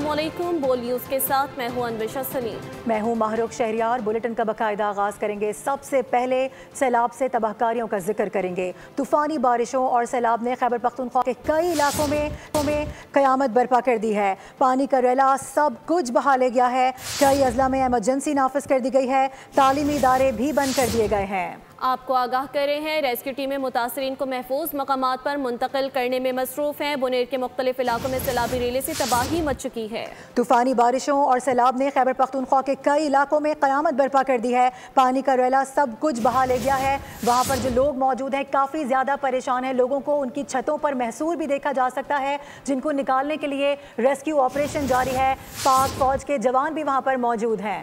अस्सलामुअलैकुम। बोल न्यूज़ के साथ मैं हूं अन्वेशा सलीम। मैं हूं माहरुख शहरियार। बुलेटिन का बाकायदा आगाज करेंगे। सबसे पहले सैलाब से तबाहकारियों का जिक्र करेंगे। तूफानी बारिशों और सैलाब ने खैबर पख्तूनख्वा के कई इलाकों में कयामत बर्पा कर दी है। पानी का रेला सब कुछ बहा ले गया है। कई अजला में इमरजेंसी नाफिज कर दी गई है। तालीमी इदारे भी बंद कर दिए गए हैं। आपको आगाह कर रहे हैं, रेस्क्यू टीमें मुतासरीन को महफूज मकामात पर मुंतकिल करने में मसरूफ हैं। बुनेर के मुख्तलिफ इलाकों में सैलाबी रेले से तबाही मच चुकी है। तूफानी बारिशों और सैलाब ने खैबर पख्तूनख्वा के कई इलाकों में कयामत बर्पा कर दी है। पानी का रेला सब कुछ बहा ले गया है। वहाँ पर जो लोग मौजूद हैं काफ़ी ज़्यादा परेशान हैं। लोगों को उनकी छतों पर महसूर भी देखा जा सकता है, जिनको निकालने के लिए रेस्क्यू ऑपरेशन जारी है। पाक फौज के जवान भी वहाँ पर मौजूद हैं।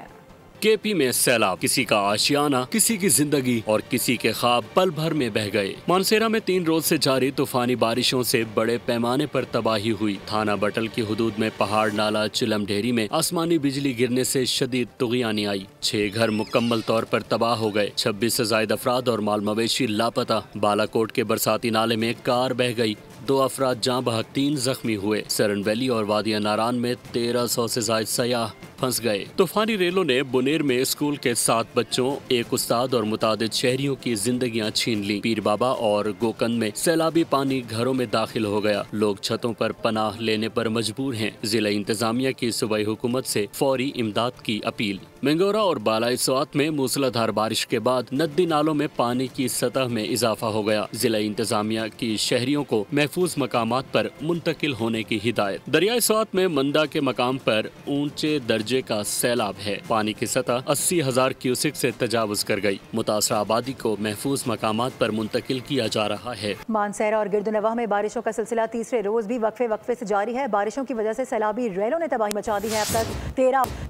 केपी में सैलाब, किसी का आशियाना, किसी की जिंदगी और किसी के ख्वाब पल भर में बह गए। मानसेरा में 3 रोज से जारी तूफानी बारिशों से बड़े पैमाने पर तबाही हुई। थाना बटल की हुदूद में पहाड़ नाला चिलम ढेरी में आसमानी बिजली गिरने से शदीद तुगयानी आई। 6 घर मुकम्मल तौर पर तबाह हो गए। 26 से ज्यादा अफराद और माल मवेशी लापता। बालाकोट के बरसाती नाले में कार बह गई। 2 अफराद जाँ बहक, 3 जख्मी हुए। सरन वैली और वादिया नारान में 1300 से ज्यादा सयाह फंस गए। तूफानी रेलों ने बुनेर में स्कूल के 7 बच्चों, 1 उस्ताद और मुतादिद शहरियों की जिंदगियां छीन ली। पीर बाबा और गोकंद में सैलाबी पानी घरों में दाखिल हो गया। लोग छतों पर पनाह लेने पर मजबूर हैं। जिला इंतजामिया की सूबाई हुकूमत से फौरी इमदाद की अपील। मंगोरा और बालाई स्वात में मूसलाधार बारिश के बाद नदी नालों में पानी की सतह में इजाफा हो गया। जिला इंतजामिया की शहरियों को महफूज मकामात पर मुंतकिल होने की हिदायत। दरियाई स्वात में मंदा के मकाम पर ऊंचे दर्जे का सैलाब है। पानी की सतह 80,000 क्यूसिक से तजावुज कर गई। मुतासरा आबादी को महफूज मकामात पर मुंतकिल किया जा रहा है। मानसेरा और गिरदुनवाह में बारिशों का सिलसिला तीसरे रोज भी वक्फे से जारी है। बारिशों की वजह से सैलाबी रेलों ने तबाही मचा दी है। अब तक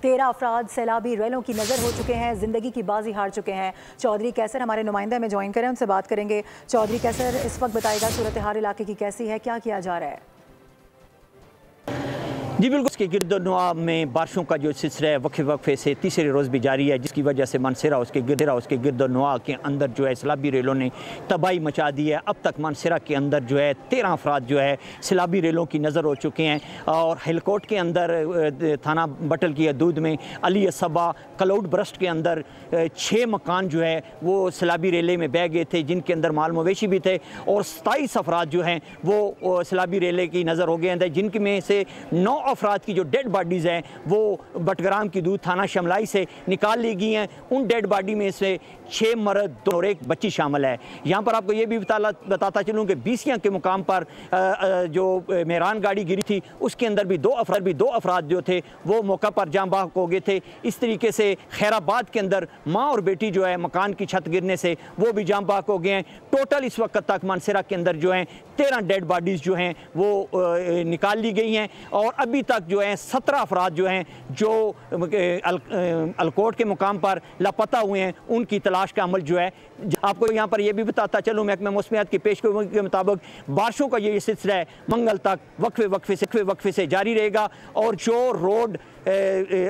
13 अफराद सैलाबी रेलों की नजर हो चुके हैं, जिंदगी की बाजी हार चुके हैं। चौधरी कैसर हमारे नुमाइंदा में ज्वाइन करें, उनसे बात करेंगे। चौधरी कैसर, इस वक्त बताएगा सूरत हाल इलाके की कैसी है, क्या किया जा रहा है? जी बिल्कुल, इसके गिरदोनवाह में बारिशों का जो सिलसिला है वक्फे से तीसरे रोज़ भी जारी है, जिसकी वजह से मानसेरा उसके गिरदोनवाह के अंदर जो है सैलाबी रेलों ने तबाही मचा दी है। अब तक मानसेरा के अंदर जो है 13 अफराद जो है सैलाबी रेलों की नज़र हो चुके हैं। और हेलकोट के अंदर थाना बटल की हदूद में अली सबा क्लाउड ब्रस्ट के अंदर 6 मकान जो है वो सैलाबी रेले में बह गए थे, जिनके अंदर माल मवेशी भी थे। और 27 अफराद जो हैं वो सैलाबी रेले की नज़र हो गए थे, जिनके में से 9 अफराद की जो डेड बॉडीज़ हैं वो बटग्राम की दूध थाना शमलाई से निकाल ली गई हैं। उन डेड बॉडी में से 6 मर्द और 1 बच्ची शामिल है। यहाँ पर आपको ये भी बताता चलूँ कि बीसियाँ के मुकाम पर जो मेहरान गाड़ी गिरी थी उसके अंदर भी 2 अफराद जो थे वो मौका पर जाँ बाहक हो गए थे। इस तरीके से खैराबाद के अंदर माँ और बेटी जो है मकान की छत गिरने से वो भी जाँ बाहक हो गए हैं। टोटल इस वक्त तक मानसेरा के अंदर जो हैं 13 डेड बॉडीज़ जो हैं वो निकाल ली गई हैं। और अभी तक जो है 17 अफराद जो हैं जो अलकोट के मुकाम पर लापता हुए हैं, उनकी तलाश का अमल जो है। आपको यहाँ पर यह भी बताता चलूँ, महकमा मौसमियात की पेशगोई के मुताबिक बारिशों का ये सिलसिला है मंगल तक वक्फे से जारी रहेगा। और जो रोड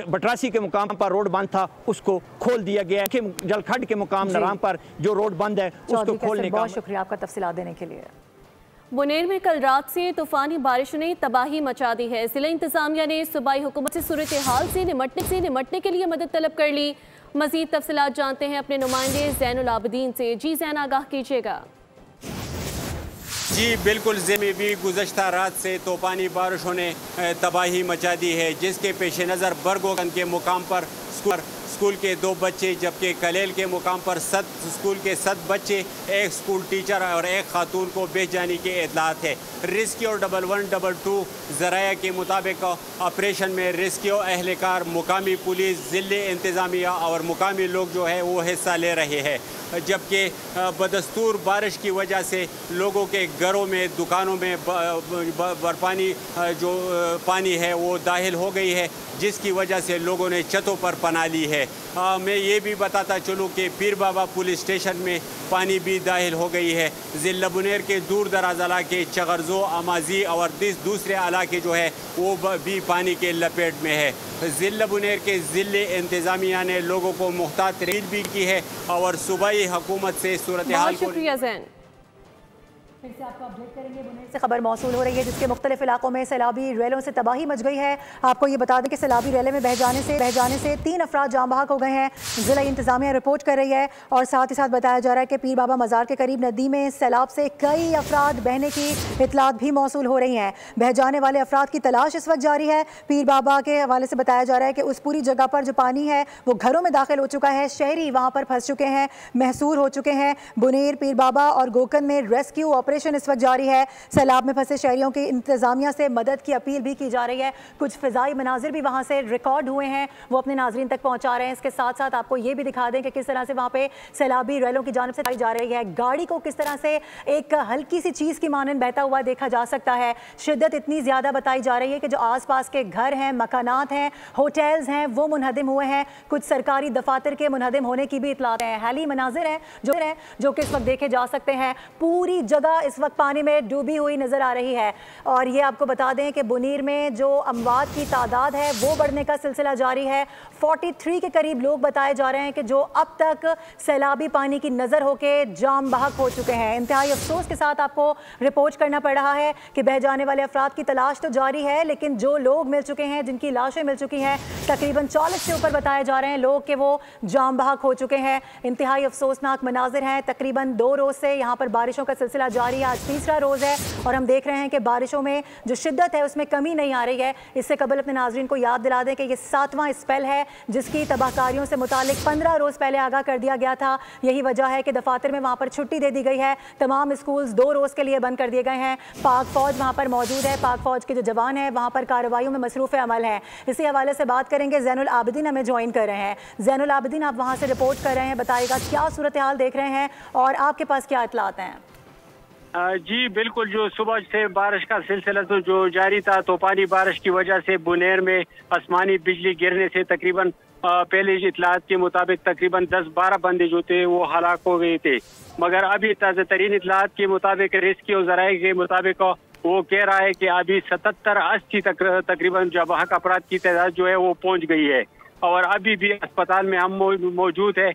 बटरासी के मुकाम पर रोड बंद था उसको खोल दिया गया है। जलखड के मुकाम नराम पर जो रोड बंद है उसको खोलने का। बहुत शुक्रिया आपका तफसीलात देने के लिए। बुनेर में कल रात से तूफानी बारिश ने तबाही मचा दी है। जिला इंतजामिया ने सूबाई हुकूमत से सूरत हाल से निमटने के लिए मदद तलब कर ली। मजीद तफसीलात जानते हैं अपने नुमाइंदे ज़ैनुल आबिदीन से। जी ज़ैन, आगाह कीजिएगा। जी बिल्कुल, में भी गुज़श्ता रात से तूफानी बारिशों ने तबाही मचा दी है, जिसके पेश नज़र बरगोकंद के मुकाम पर स्कूल के 2 बच्चे, जबकि कलेल के मुकाम पर स्कूल के 7 बच्चे, 1 स्कूल टीचर और 1 खातून को बेच जाने की इतलात है। रेस्क्यू 112 ज़राया के मुताबिक ऑपरेशन में रेस्क्यू एहलकार, मुकामी पुलिस, ज़िले इंतज़ामिया और मुकामी लोग जो है वो हिस्सा ले रहे हैं। जबकि बदस्तूर बारिश की वजह से लोगों के घरों में, दुकानों में बरपानी जो पानी है वो दाखिल हो गई है, जिसकी वजह से लोगों ने छतों पर पनाह ली है। मैं ये भी बताता चलूँ कि पीर बाबा पुलिस स्टेशन में पानी भी दाखिल हो गई है। ज़िला बुनेर के दूर दराज इलाके चगरजो, अमाजी और दूसरे इलाके जो है वो भी पानी के लपेट में है। ज़िला बुनेर के ज़िले इंतज़ामिया ने लोगों को मुहतात तरील भी की है और सूबाई हुकूमत से सूरत हाल को फिर से आपको अपडेट करेंगे। बुनेर से खबर मौसूल हो रही है जिसके मुख्तलिफ इलाकों में सैलाबी रेलों से तबाही मच गई है। आपको ये बता दें कि सैलाबी रेले में बह जाने से 3 अफराद जाम बहक हो गए हैं, जिला इंतजामिया रिपोर्ट कर रही है। और साथ ही साथ बताया जा रहा है कि पीर बाबा मज़ार के करीब नदी में सैलाब से कई अफराद बहने की इतलात भी मौसूल हो रही हैं। बह जाने वाले अफराद की तलाश इस वक्त जारी है। पीर बाबा के हवाले से बताया जा रहा है कि उस पूरी जगह पर जो पानी है वो घरों में दाखिल हो चुका है, शहरी वहाँ पर फंस चुके हैं, महसूर हो चुके हैं। बुनेर, पीर बाबा और गोकन में रेस्क्यू ऑपरेशन इस वक्त जारी है। सैलाब में फंसे शहरियों की इंतजामिया से मदद की अपील भी की जा रही है। कुछ फ़िज़ाई मनाजिर भी वहाँ से रिकॉर्ड हुए हैं, वो अपने नाजरीन तक पहुँचा रहे हैं। इसके साथ साथ आपको ये भी दिखा दें कि किस तरह से वहाँ पे सैलाबी रेलों की जानिब से आई जा रही है। गाड़ी को किस तरह से एक हल्की सी चीज़ की मानंद बहता हुआ देखा जा सकता है। शिद्दत इतनी ज़्यादा बताई जा रही है कि जो आसपास के घर हैं, मकानात हैं, होटल्स हैं, वो मुनहदिम हुए हैं। कुछ सरकारी दफातर के मुनहदिम होने की भी इतलात हैं। हाली मनाजिर हैं जो कि इस वक्त देखे जा सकते हैं। पूरी जगह इस वक्त पानी में डूबी हुई नज़र आ रही है। और ये आपको बता दें कि बुनीर में जो अमवात की तादाद है वो बढ़ने का सिलसिला जारी है। 43 के करीब लोग बताए जा रहे हैं कि जो अब तक सैलाबी पानी की नज़र होके जाम बहक हो चुके हैं। इंतहाई अफसोस के साथ आपको रिपोर्ट करना पड़ रहा है कि बह जाने वाले अफराद की तलाश तो जारी है, लेकिन जो लोग मिल चुके हैं, जिनकी लाशें मिल चुकी हैं, तकरीबन 40 से ऊपर बताए जा रहे हैं लोग कि वो जाम बहक हो चुके हैं। इंतहाई अफसोसनाक मनाजिर हैं। तकरीबन 2 रोज़ से यहाँ पर बारिशों का सिलसिला जारी है, आज तीसरा रोज़ है और हम देख रहे हैं कि बारिशों में जो शिद्दत है उसमें कमी नहीं आ रही है। इससे कबल अपने नाजरीन को याद दिला दें कि ये 7वां स्पेल है जिसकी तबाहकारियों से मुतालिक 15 रोज़ पहले आगाह कर दिया गया था। यही वजह है कि दफातर में वहाँ पर छुट्टी दे दी गई है। तमाम स्कूल्स 2 रोज़ के लिए बंद कर दिए गए हैं। पाक फ़ौज वहाँ पर मौजूद है, पाक फ़ौज के जो जवान हैं वहाँ पर कार्रवाइयों में मसरूफ़ अमल है। इसी हवाले से बात करेंगे। ज़ैनुल आबिदीन हमें ज्वाइन कर रहे हैं। ज़ैनुल आबिदीन, आप वहाँ से रिपोर्ट कर रहे हैं, बताइएगा क्या सूरत हाल देख रहे हैं और आपके पास क्या इतलात हैं? जी बिल्कुल, जो सुबह से बारिश का सिलसिला तो जो जारी था, तूफानी बारिश की वजह से बुनेर में आसमानी बिजली गिरने से तकरीबन पहले इतलात के मुताबिक तकरीबन 10-12 बंदे जो थे वो हलाक हो गए थे। मगर अभी ताज़ा तरीन इतलात के मुताबिक, रेस्क्यू ज़राए के मुताबिक वो कह रहा है कि अभी 77-80 तकरीबन जवाहक अफराद की तादाद जो है वो पहुँच गई है और अभी भी अस्पताल में हम मौजूद है।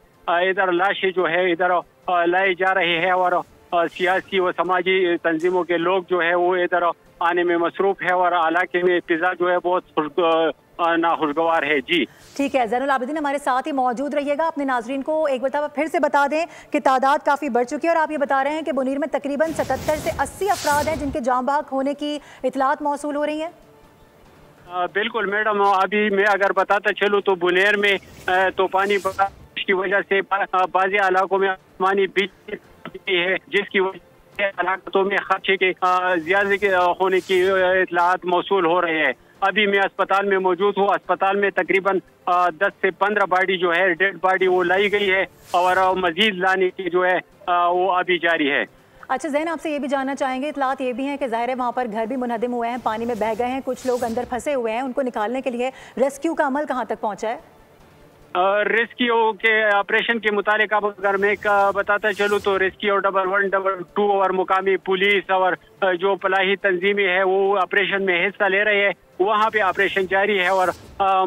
इधर लाशें जो है इधर लाई जा रही है और सियासी व समाजी तंजीमों के लोग जो है वो इधर आने में मसरूफ है और इलाके में फिजा जो है बहुत नाखुशगवार है। जी ठीक है, ज़ैनुल आबिदीन हमारे साथ ही मौजूद रहिएगा। अपने नाजरीन को एक बार फिर से बता दें कि तादाद काफ़ी बढ़ चुकी है और आप ये बता रहे हैं कि बुनीर में तकरीबन 77 से 80 अफराद हैं जिनके जाम बहक होने की इतलात मौसूल हो रही हैं। बिल्कुल मैडम, अभी मैं अगर बताता चलूँ तो बुनेर में तूफानी बारिश की वजह से बाज़ी इलाकों में आसमानी बिजली है जिसकी वजह से इलाकों में खर्चे के ज्यादा होने की इतलात मौसूल हो रहे हैं। अभी मैं अस्पताल में मौजूद हूँ। अस्पताल में तकरीबन 10 से 15 बॉडी जो है, डेड बॉडी वो लाई गई है और मजीद लाने की जो है वो अभी जारी है। अच्छा ज़ैन, आपसे ये भी जानना चाहेंगे, इतलात ये भी हैं कि ज़ाहिर है वहाँ पर घर भी मुनहदिम हुए हैं, पानी में बह गए हैं, कुछ लोग अंदर फंसे हुए हैं, उनको निकालने के लिए रेस्क्यू का अमल कहाँ तक पहुँचा है? रेस्क्यू के ऑपरेशन के मुतालिक अब अगर मैं बताता चलूँ तो रेस्क्यू 112 और मुकामी पुलिस और जो फलाही तंजीमें है वो ऑपरेशन में हिस्सा ले रहे हैं। वहाँ पे ऑपरेशन जारी है और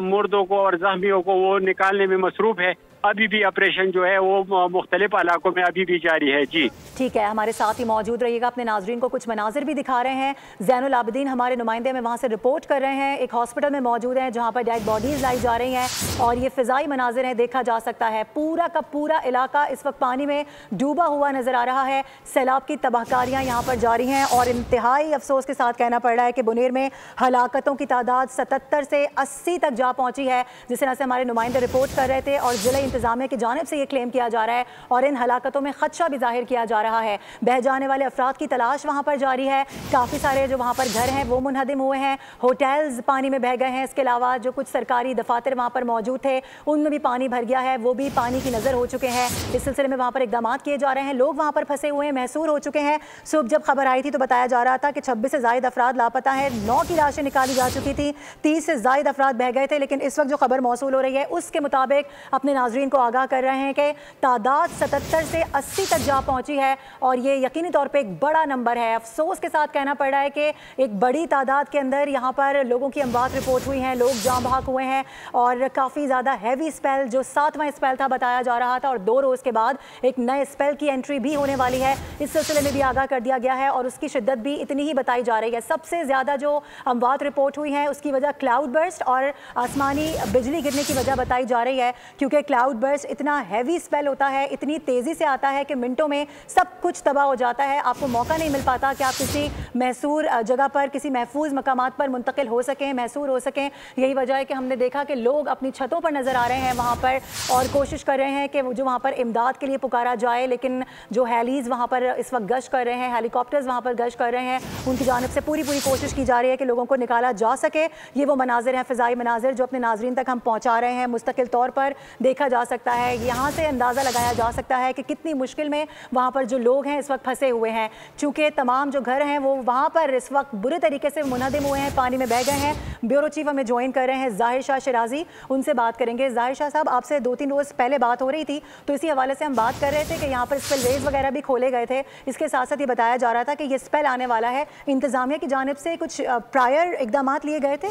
मुर्दों को और जख्मियों को वो निकालने में मसरूफ है। अभी भी ऑपरेशन जो है वो मुख्तलिफ इलाकों में अभी भी जारी है। जी ठीक है, हमारे साथ ही मौजूद रहिएगा। अपने नाजरीन को कुछ मनाजिर भी दिखा रहे हैं। ज़ैनुल आबिदीन हमारे नुमाइंदे में वहाँ से रिपोर्ट कर रहे हैं। एक हॉस्पिटल में मौजूद हैं जहाँ पर डेड बॉडीज़ लाई जा रही हैं और ये फ़िज़ाई मनाजिर हैं, देखा जा सकता है पूरा का पूरा इलाका इस वक्त पानी में डूबा हुआ नज़र आ रहा है। सैलाब की तबाहकारियाँ यहाँ पर जारी हैं और इंतहाई अफसोस के साथ कहना पड़ रहा है कि बुनेर में हलाकतों की तादाद 77 से 80 तक जा पहुँची है, जिस तरह से हमारे नुमाइंदे रिपोर्ट कर रहे थे और ज़िला इंतजामिया की जानिब से ये क्लेम किया जा रहा है और इन हलाकतों में खदशा भी जाहिर किया जा रहा है। बह जाने वाले अफराद की तलाश वहाँ पर जारी है। काफ़ी सारे जो वहाँ पर घर हैं वो मुनहदिम हुए हैं, होटल्स पानी में बह गए हैं। इसके अलावा जो कुछ सरकारी दफातर वहाँ पर मौजूद थे उनमें भी पानी भर गया है, वो भी पानी की नज़र हो चुके हैं। इस सिलसिले में वहाँ पर इकदाम किए जा रहे हैं। लोग वहाँ पर फंसे हुए हैं, महसूर हो चुके हैं। सुबह जब खबर आई थी तो बताया जा रहा था कि 26 से ज़ायद अफराद लापता हैं, 9 की लाशें निकाली जा चुकी थी, 30 से ज़ायद अफराद बह गए थे। लेकिन इस वक्त जो खबर मौसूल हो रही है उसके मुताबिक अपने नाज़रीन नाजरीन को आगाह कर रहे हैं कि तादाद 77 से 80 तक जा पहुंची है और ये यकीनी तौर पे एक बड़ा नंबर है। अफसोस के साथ कहना पड़ रहा है कि एक बड़ी तादाद के अंदर यहाँ पर लोगों की अमवात रिपोर्ट हुई हैं, लोग जाँ बहक हुए हैं और काफ़ी ज़्यादा हैवी स्पेल जो 7वां स्पेल था बताया जा रहा था और 2 रोज़ के बाद एक नए स्पेल की एंट्री भी होने वाली है। इस सिलसिले में भी आगाह कर दिया गया है और उसकी शिद्दत भी इतनी ही बताई जा रही है। सबसे ज़्यादा जो अमवात रिपोर्ट हुई हैं उसकी वजह क्लाउड बर्स्ट और आसमानी बिजली गिरने की वजह बताई जा रही है, क्योंकि क्लाउड बर्स्ट इतना हैवी स्पेल होता है, इतनी तेज़ी से आता है कि मिनटों में सब कुछ तबाह हो जाता है। आपको मौका नहीं मिल पाता कि आप किसी महसूर जगह पर, किसी महफूज मकामात पर मुंतकिल हो सकें, महसूर हो सकें। यही वजह है कि हमने देखा कि लोग अपनी छतों पर नज़र आ रहे हैं वहाँ पर और कोशिश कर रहे हैं कि जो वहाँ पर इमदाद के लिए पुकारा जाए, लेकिन जो हेलीज़ वहाँ पर इस वक्त गश्त कर रहे हैं, हेलीकॉप्टर्स वहाँ पर गश्त कर रहे हैं, उनकी जानिब से पूरी कोशिश की जा रही है कि लोगों को निकाला जा सके। ये वो मनाजिर हैं, फ़िज़ाई मनाजिर जो अपने नाजरीन तक हम पहुँचा रहे हैं, मुस्तकिल तौर पर देखा जा सकता है। यहाँ से अंदाज़ा लगाया जा सकता है कि कितनी मुश्किल में वहाँ पर जो लोग हैं इस वक्त फंसे हुए हैं, चूँकि तमाम जो घर हैं वो वहाँ पर इस वक्त बुरे तरीके से मुनहदिम हुए हैं, पानी में बह गए हैं। ब्यूरो चीफ हमें ज्वाइन कर रहे हैं ज़ाहिर शाह शिराजी, उनसे बात करेंगे। ज़ाहिर शाह साहब, आपसे 2-3 रोज़ पहले बात हो रही थी तो इसी हवाले से हम बात कर रहे थे कि यहाँ पर स्पिलवेज वगैरह भी खोले गए थे। इसके साथ साथ ये बताया जा रहा था कि ये स्पेल आने वाला है, इंतज़ामिया की जानिब से कुछ प्रायर इकदाम लिए गए थे?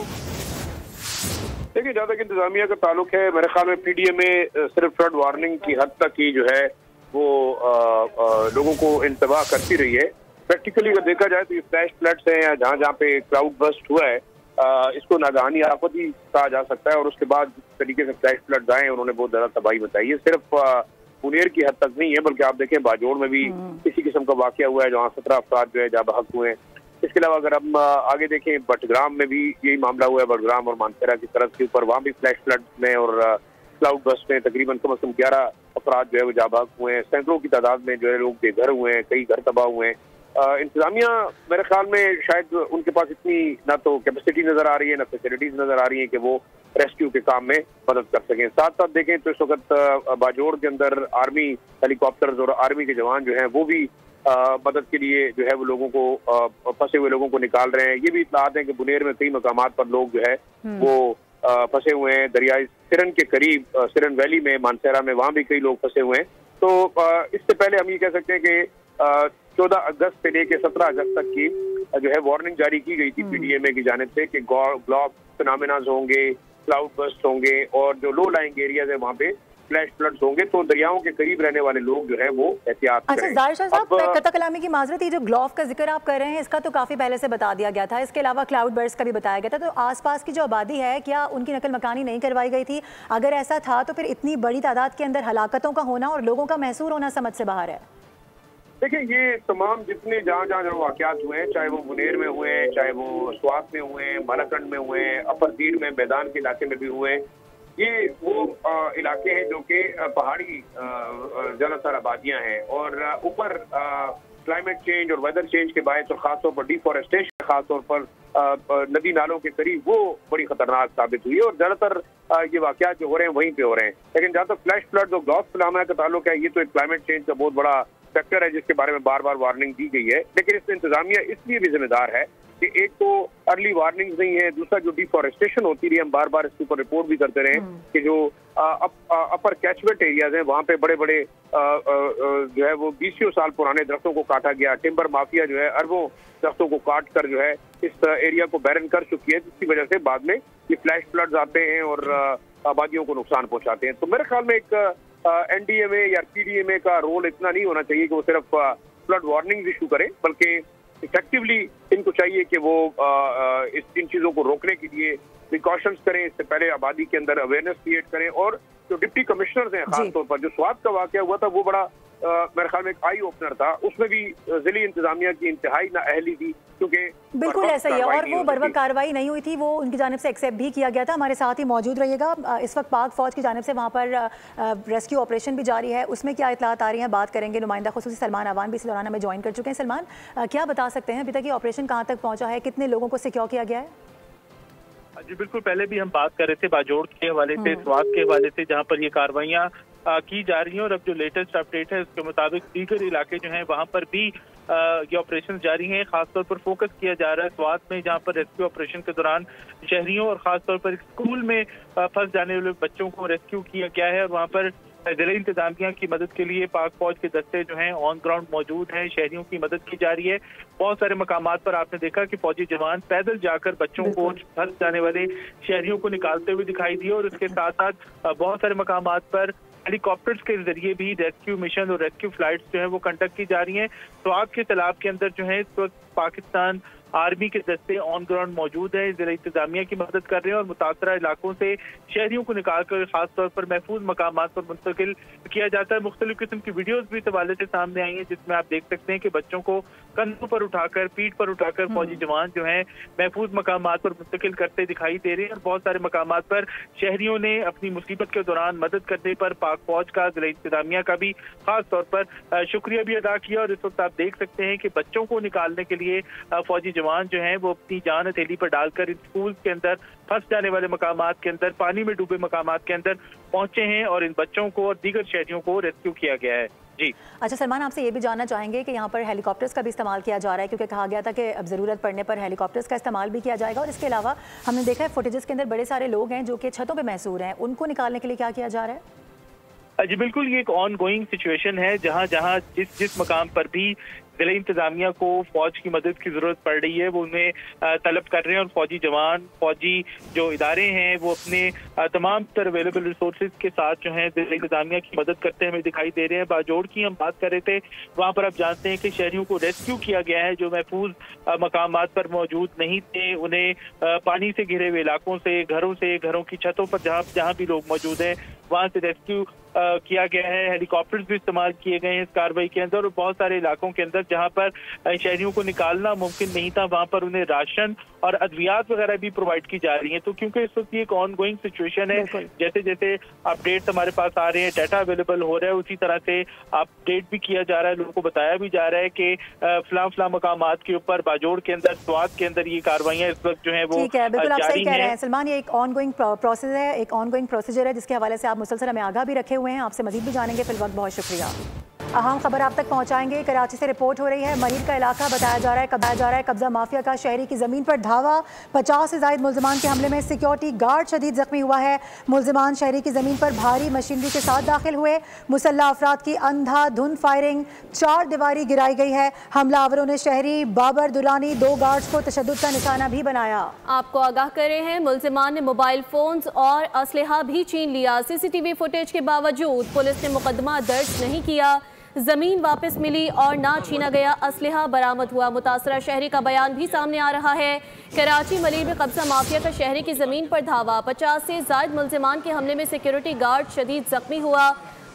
देखिए, जहाँ तक इंतजामिया का ताल्लुक है, मेरे ख्याल में पीडीए में सिर्फ फ्लड वार्निंग की हद तक ही जो है वो लोगों को इंतबाह करती रही है। प्रैक्टिकली अगर देखा जाए तो ये फ्लैश फ्लड्स हैं या जहाँ जहाँ पे क्लाउड बस्ट हुआ है, इसको नागहानी आफत ही कहा जा सकता है और उसके बाद जिस तरीके से फ्लैश फ्लड्स आए उन्होंने बहुत ज़्यादा तबाही बताई है। सिर्फ मुनेर की हद तक नहीं है, बल्कि आप देखें बाजोड़ में भी इसी किस्म का वाक़या हुआ है जहाँ 17 अफराद जो है जा बहक हुए हैं। इसके अलावा अगर हम आगे देखें, बटग्राम में भी यही मामला हुआ है, बटग्राम और मानसेरा की तरफ के ऊपर, वहाँ भी फ्लैश फ्लड में और क्लाउड बस्ट में तकरीबन कम से कम 11 अफराद जो है वो जाबाक हुए हैं। सैकड़ों की तादाद में जो है लोग बेघर हुए हैं, कई घर तबाह हुए हैं। इंतजामिया मेरे ख्याल में शायद उनके पास इतनी ना तो कैपेसिटी नजर आ रही है, ना फैसिलिटीज नजर आ रही है कि वो रेस्क्यू के काम में मदद कर सकें। साथ साथ देखें तो इस वक्त बाजोड़ के अंदर आर्मी हेलीकॉप्टर्स और आर्मी के जवान जो हैं वो भी मदद के लिए जो है वो लोगों को, फंसे हुए लोगों को निकाल रहे हैं। ये भी इत्तलात है कि बुनेर में कई मकामात पर लोग जो है वो फंसे हुए हैं। दरियाई सिरन के करीब, सिरन वैली में, मानसेरा में, वहाँ भी कई लोग फंसे हुए हैं। तो इससे पहले हम ये कह सकते हैं कि 14 अगस्त से लेकर 17 अगस्त तक की जो है वार्निंग जारी की गई थी पीडीएमए की जानिब से कि ग्लॉब फिनोमेनाज होंगे, क्लाउड बस्ट होंगे और जो लो लाइंग एरियाज है वहाँ पे फ्लैश फ्लड्स होंगे, तो दरियाओं के करीब रहने वाले लोग जो है वो एहतियात करें। अच्छा ज़ाहिर शाह साहब, कता कलामी की माजरत, ये जो ग्लॉफ का जिक्र आप कर रहे हैं इसका तो काफ़ी पहले से बता दिया गया था, इसके अलावा क्लाउड बर्स्ट का भी बताया गया था। तो आसपास की जो आबादी है, क्या उनकी नकल मकानी नहीं करवाई गई थी? अगर ऐसा था तो फिर इतनी बड़ी तादाद के अंदर हलाकतों का होना और लोगों का महसूर होना समझ से बाहर है। देखिए, ये तमाम जितने जहाँ जहाँ जो वाक़यात हुए हैं, चाहे वो मुनेर में हुए हैं, चाहे वो स्वात में हुए हैं, मलाकंड में हुए हैं, अपर दीर में, मैदान के इलाके में भी हुए हैं, ये वो इलाके हैं जो कि पहाड़ी ज़्यादातर आबादियाँ हैं और ऊपर क्लाइमेट चेंज और वेदर चेंज के बायस और ख़ासतौर पर डिफॉरेस्टेशन, ख़ासतौर पर नदी नालों के करीब, वो बड़ी ख़तरनाक साबित हुई है और ज़्यादातर ये वाक़यात जो हो रहे हैं वहीं पे हो रहे हैं। लेकिन जहाँ तक फ्लैश फ्लड और ग्लॉफ फिनोमेना का ताल्लुक है, ये तो एक क्लाइमेट चेंज का बहुत बड़ा फैक्टर है जिसके बारे में बार बार वार्निंग दी गई है। लेकिन इसमें इंतजामिया इसलिए भी जिम्मेदार है कि एक तो अर्ली वार्निंग नहीं है, दूसरा जो डिफॉरेस्टेशन होती रही, हम बार बार इसके ऊपर रिपोर्ट भी करते रहे कि जो अपर कैचमेंट एरियाज हैं वहाँ पे बड़े बड़े जो है वो 20 साल पुराने दरख्तों को काटा गया। टिम्बर माफिया जो है अरबों दरख्तों को काट कर जो है इस एरिया को बैरन कर चुकी है, जिसकी वजह से बाद में ये फ्लैश फ्लड्स आते हैं और आबादियों को नुकसान पहुँचाते हैं। तो मेरे ख्याल में एक एनडीएमए या पीडीएमए का रोल इतना नहीं होना चाहिए कि वो सिर्फ फ्लड वार्निंग इशू करे, बल्कि इफेक्टिवली इनको चाहिए कि वो इन चीज़ों को रोकने के लिए प्रिकॉशंस करें, इससे पहले आबादी के अंदर अवेयरनेस क्रिएट करें। और जो डिप्टी कमिश्नर्स हैं, खासतौर पर जो स्वात का वाक़या हुआ था वो बड़ा मेरे ख्याल में एक आई ओपनर था, उसमें भी ज़िली इंतजामिया की इंतहाई नाअहली थी, क्योंकि बिल्कुल ऐसा ही है और वो बर्वक्त कार्रवाई नहीं हुई थी, वो उनकी जानिब से एक्सेप्ट भी किया गया था। हमारे साथ ही मौजूद रहिएगा। इस वक्त पाक फौज की जानिब से वहाँ पर रेस्क्यू ऑपरेशन भी जारी है, उसमें क्या इतलात आ रही हैं बात करेंगे। नुमाइंदा खुसूसी सलमान अवान भी इस दौरान हमें ज्वाइन कर चुके हैं। सलमान, क्या बता सकते हैं अभी तक ये ऑपरेशन कहाँ तक पहुँचा है, कितने लोगों को सिक्योर किया गया है? जी बिल्कुल, पहले भी हम बात कर रहे थे बाजोड़ के हवाले से, स्वात के हवाले से, जहाँ पर ये कार्रवाइयाँ की जा रही हैं और अब जो लेटेस्ट अपडेट है उसके मुताबिक दीगर इलाके जो हैं वहाँ पर भी ये ऑपरेशन जारी हैं। खासतौर पर फोकस किया जा रहा है स्वात में, जहाँ पर रेस्क्यू ऑपरेशन के दौरान शहरियों और खासतौर पर स्कूल में फंस जाने वाले बच्चों को रेस्क्यू किया गया है। और वहाँ पर जिला इंतजामिया की मदद के लिए पाक फौज के दस्ते जो हैं ऑन ग्राउंड मौजूद हैं, शहरियों की मदद की जा रही है। बहुत सारे मकामात पर आपने देखा कि फौजी जवान पैदल जाकर बच्चों को, फंस जाने वाले शहरियों को निकालते हुए दिखाई दिए। और इसके साथ साथ बहुत सारे मकामात पर हेलीकॉप्टर्स के जरिए भी रेस्क्यू मिशन और रेस्क्यू फ्लाइट्स जो है वो कंडक्ट की जा रही हैं। स्वात के तालाब के अंदर जो है इस वक्त पाकिस्तान आर्मी के दस्ते ऑन ग्राउंड मौजूद है, जिला इंतजामिया की मदद कर रहे हैं और मुतासरा इलाकों से शहरियों को निकालकर खासतौर पर महफूज मकामात पर मुंतकिल किया जाता है। मुख्तलिफ किस्म की वीडियोस भी इस हवाले से सामने आई हैं, जिसमें आप देख सकते हैं कि बच्चों को कंधों पर उठाकर, पीठ पर उठाकर फौजी जवान जो है महफूज मकामात पर मुंतकिल करते दिखाई दे रहे हैं। और बहुत सारे मकामात पर शहरियों ने अपनी मुसीबत के दौरान मदद करने पर पाक फौज का, जिला इंतजामिया का भी खास तौर पर शुक्रिया भी अदा किया। और इस वक्त आप देख सकते हैं कि बच्चों को निकालने के लिए फौजी जवान जो हैं वो अपनी जान हथेली पर डालकर इन स्कूल के अंदर फंस जाने वाले मकामात के अंदर, पानी में डूबे मकामात के अंदर पहुंचे हैं और इन बच्चों को और दीगर शहरियों को रेस्क्यू किया गया है। जी अच्छा सलमान, आपसे ये भी जानना चाहेंगे कि यहाँ पर हेलीकॉप्टर्स का भी इस्तेमाल किया जा रहा है, क्योंकि कहा गया था कि अब ज़रूरत पड़ने पर हेलीकॉप्टर्स का इस्तेमाल भी किया जाएगा। और इसके अलावा हमने देखा है फुटेजेस के अंदर बड़े सारे लोग हैं जो कि छतों पर महसूर हैं, उनको निकालने के लिए क्या किया जा रहा है? जी बिल्कुल, ये एक ऑन गोइंग सिचुएशन है, जहाँ जहाँ जिस मकाम पर भी जिला इंतजामिया को फौज की मदद की जरूरत पड़ रही है वो उन्हें तलब कर रहे हैं। और फौजी जवान, फौजी जो इदारे हैं वो अपने तमाम तर अवेलेबल रिसोर्सेज के साथ जो है जिला इंतजामिया की मदद करते हमें दिखाई दे रहे हैं। बाजोड़ की हम बात कर रहे थे, वहाँ पर आप जानते हैं कि शहरियों को रेस्क्यू किया गया है जो महफूज मकामात पर मौजूद नहीं थे। उन्हें पानी से घिरे हुए इलाकों से, घरों की छतों पर जहाँ भी लोग मौजूद हैं वहाँ से रेस्क्यू किया गया है। हेलीकॉप्टर्स भी इस्तेमाल किए गए हैं इस कार्रवाई के अंदर। और बहुत सारे इलाकों के अंदर जहां पर शहरियों को निकालना मुमकिन नहीं था, वहां पर उन्हें राशन और अद्वियात वगैरह भी प्रोवाइड की जा रही हैं। तो क्योंकि इस वक्त ये एक ऑन गोइंग सिचुएशन है, जैसे जैसे अपडेट्स हमारे पास आ रहे हैं, डाटा अवेलेबल हो रहा है, उसी तरह से अपडेट भी किया जा रहा है, लोगों को बताया भी जा रहा है कि फला मकामात के ऊपर बाजोड़ के अंदर, स्वात के अंदर ये कार्रवाइयां इस वक्त जो है वो जारी हैं। सलमान, ये एक ऑन गोइंग प्रोसेस है, एक ऑन गोइंग प्रोसीजर है जिसके हवाले से आप मुसलसल हमें आगाह भी रखे हुए हैं। आपसे मजीद भी जानेंगे, फिल वक्त बहुत शुक्रिया। अहम खबर आप तक पहुंचाएंगे। कराची से रिपोर्ट हो रही है, मरीर का इलाका बताया जा रहा है कब्जा माफिया का शहरी की जमीन पर धावा। 50 से ज्यादा मुल्जिमान के हमले में सिक्योरिटी गार्ड शदीद जख्मी हुआ है। मुल्जिमान शहरी की जमीन पर भारी मशीनरी के साथ दाखिल हुए। मुसल्लह अफराद की अंधाधुंध फायरिंग, 4 दीवारी गिराई गई है। हमलावरों ने शहरी बाबर दुलानी 2 गार्ड्स को तशद्दुद का निशाना भी बनाया। आपको आगाह कर रहे हैं, मुल्जिमान ने मोबाइल फोन्स और असलहा भी छीन लिया। सीसीटीवी फुटेज के बावजूद पुलिस ने मुकदमा दर्ज नहीं किया। जमीन वापस मिली और ना छीना गया असलहा बरामद हुआ। मुतासरा शहरी का बयान भी सामने आ रहा है। कराची मलीर में कब्जा माफिया का शहरी की जमीन पर धावा। 50 से ज्यादा मुल्जिमान के हमले में सिक्योरिटी गार्ड शदीद जख्मी हुआ।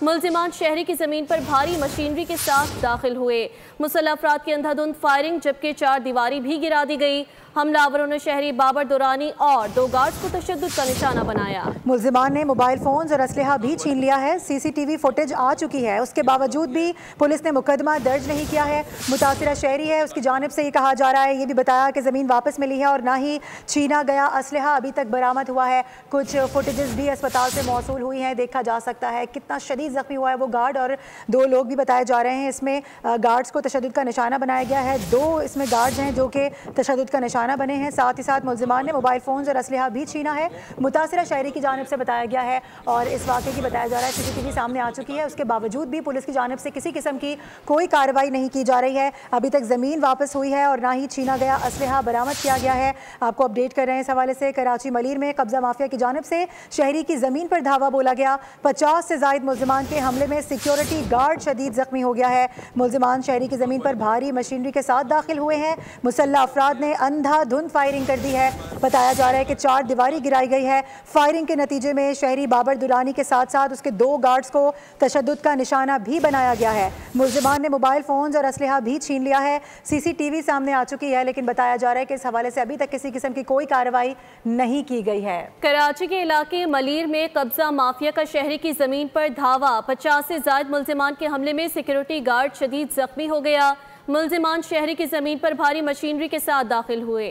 मुल्जिमान शहरी की जमीन पर भारी मशीनरी के साथ दाखिल हुए। मुसल्लह अफराद की अंधाधुंध फायरिंग, जबकि 4 दीवारी भी गिरा दी गई। हमलावरों ने शहरी बाबर दुरानी और 2 गार्ड्स को तशद्दुद का निशाना बनाया। मुल्जिमान ने मोबाइल फोन्स और असलहा भी छीन लिया है। सीसीटीवी फुटेज आ चुकी है, उसके बावजूद भी पुलिस ने मुकदमा दर्ज नहीं किया है। मुतासिरा शहरी है, उसकी जानिब से ये कहा जा रहा है, ये भी बताया कि ज़मीन वापस मिली है और ना ही छीना गया असलहा अभी तक बरामद हुआ है। कुछ फुटेजेस भी अस्पताल से मौसूल हुई हैं, देखा जा सकता है कितना शदीद जख्मी हुआ है वो गार्ड। और 2 लोग भी बताए जा रहे हैं, इसमें गार्ड्स को तशद्दुद का निशाना बनाया गया है। 2 इसमें गार्ड्स हैं जो कि तशद्दुद का निशाना बने हैं। साथ ही साथ मुल्जिमान ने मोबाइल फोन्स और असलहा भी छीना है, मुतासिरा शहरी की जानिब से बताया गया है। और इस वाक़े की बताया जा रहा है सीसीटीवी सामने आ चुकी है, उसके बावजूद भी पुलिस की जानिब से किसी किस्म की कोई कार्रवाई नहीं की जा रही है। अभी तक ज़मीन वापस हुई है और ना ही छीना गया असलहा बरामद किया गया है। आपको अपडेट कर रहे हैं इस हवाले से। कराची मलीर में कब्जा माफिया की जानिब से शहरी की ज़मीन पर धावा बोला गया। 50 से ज़ायद मुल्जिमान के हमले में सिक्योरिटी गार्ड शदीद जख्मी हो गया है। मुल्जिमान शहरी की ज़मीन पर भारी मशीनरी के साथ दाखिल हुए हैं। मुसल्लह अफराद ने अंधाधुंध फायरिंग कर दी है। बताया जा रहा है कि 4 दीवारी गिराई गई है। फायरिंग के नतीजे में शहरी बाबर दुरानी के साथ साथ उसके 2 गार्ड्स को तशद्दुद का निशाना भी बनाया गया है। मुल्जिमान ने मोबाइल फोन्स और असलहा भी छीन लिया है। सीसीटीवी सामने आ चुकी है, लेकिन बताया जा रहा है कि इस हवाले से अभी तक किसी किस्म की कोई कार्रवाई नहीं की गई है। कराची के इलाके मलीर में कब्जा माफिया का शहरी की जमीन पर धावा। 50 से ज्यादा मुल्जिमान के हमले में सिक्योरिटी गार्ड शदीद जख्मी हो गया। मुल्जिमान शहरी की जमीन पर भारी मशीनरी के साथ दाखिल हुए।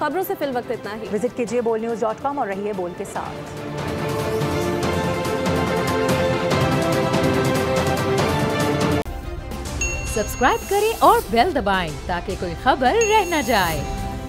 खबरों से फिल वक्त इतना ही। विजिट कीजिए bolnews.com और रहिए बोल के साथ। सब्सक्राइब करें और बेल दबाएं ताकि कोई खबर रह न जाए।